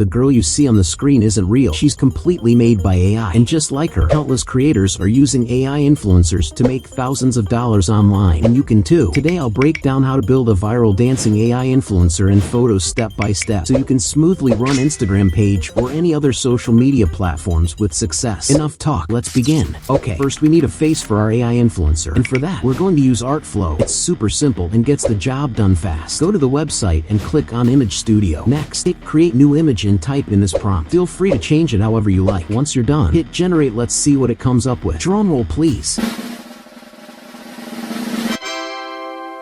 The girl you see on the screen isn't real. She's completely made by AI. And just like her, countless creators are using AI influencers to make thousands of dollars online. And you can too. Today I'll break down how to build a viral dancing AI influencer and photos step by step so you can smoothly run Instagram page or any other social media platforms with success. Enough talk, let's begin. Okay, first we need a face for our AI influencer. And for that, we're going to use Artflow. It's super simple and gets the job done fast. Go to the website and click on Image Studio. Next, hit Create New Image and type in this prompt. Feel free to change it however you like. Once you're done, hit Generate. Let's see what it comes up with. Drum roll, please.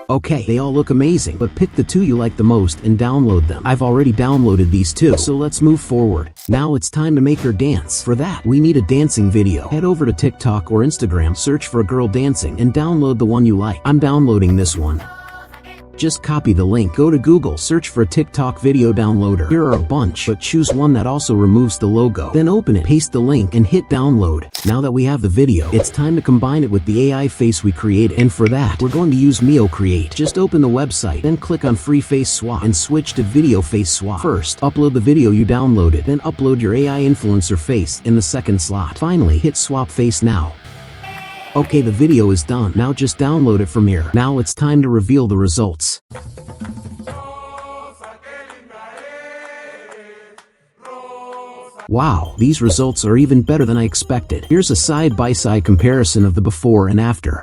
Okay, they all look amazing, but pick the two you like the most and download them. I've already downloaded these two, so let's move forward. Now it's time to make her dance. For that, we need a dancing video. Head over to TikTok or Instagram, search for a girl dancing, and download the one you like. I'm downloading this one. Just copy the link, go to Google, search for a TikTok video downloader. Here are a bunch, but choose one that also removes the logo. Then open it, paste the link, and hit download. Now that we have the video, it's time to combine it with the AI face we created. And for that, we're going to use Mio Create. Just open the website, then click on Free Face Swap and switch to Video Face Swap. First, upload the video you downloaded, then upload your AI influencer face in the second slot. Finally, hit Swap Face now. Okay, the video is done. Now just download it from here. Now it's time to reveal the results. Wow, these results are even better than I expected. Here's a side-by-side comparison of the before and after.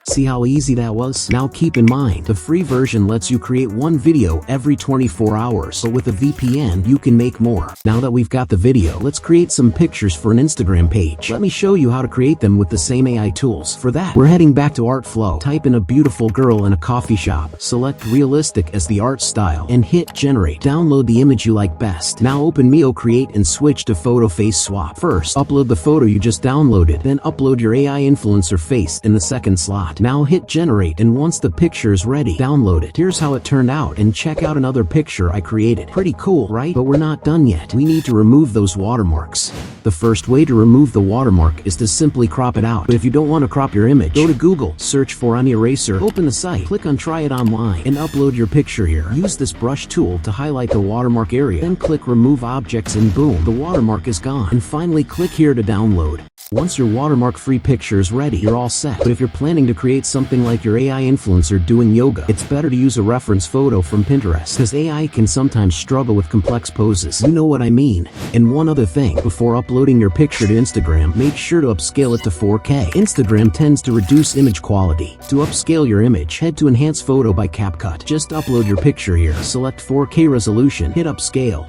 See how easy that was? Now keep in mind, the free version lets you create one video every 24 hours, but with a VPN, you can make more. Now that we've got the video, let's create some pictures for an Instagram page. Let me show you how to create them with the same AI tools. For that, we're heading back to Artflow. Type in a beautiful girl in a coffee shop, select realistic as the art style, and hit Generate. Download the image you like best. Now open Mio Create and switch to Photo Face Swap. First, upload the photo you just downloaded, then upload your AI influencer face in the second slot. Now hit Generate, and once the picture is ready, download it. Here's how it turned out, and check out another picture I created. Pretty cool, right? But we're not done yet. We need to remove those watermarks. The first way to remove the watermark is to simply crop it out. But if you don't want to crop your image, go to Google, search for an eraser, open the site, click on Try It Online, and upload your picture here. Use this brush tool to highlight the watermark area, then click Remove Objects, and boom, the watermark is gone. And finally, click here to download. Once your watermark-free picture is ready, you're all set. But if you're planning to create something like your AI influencer doing yoga, it's better to use a reference photo from Pinterest, because AI can sometimes struggle with complex poses. You know what I mean. And one other thing, before uploading your picture to Instagram, make sure to upscale it to 4K. Instagram tends to reduce image quality. To upscale your image, head to Enhance Photo by CapCut. Just upload your picture here, select 4K resolution, hit upscale.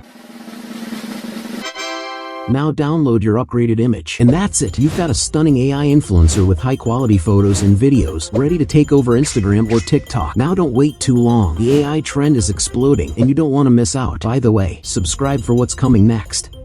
Now download your upgraded image. And that's it. You've got a stunning AI influencer with high-quality photos and videos, ready to take over Instagram or TikTok. Now don't wait too long. The AI trend is exploding, and you don't want to miss out. By the way, subscribe for what's coming next.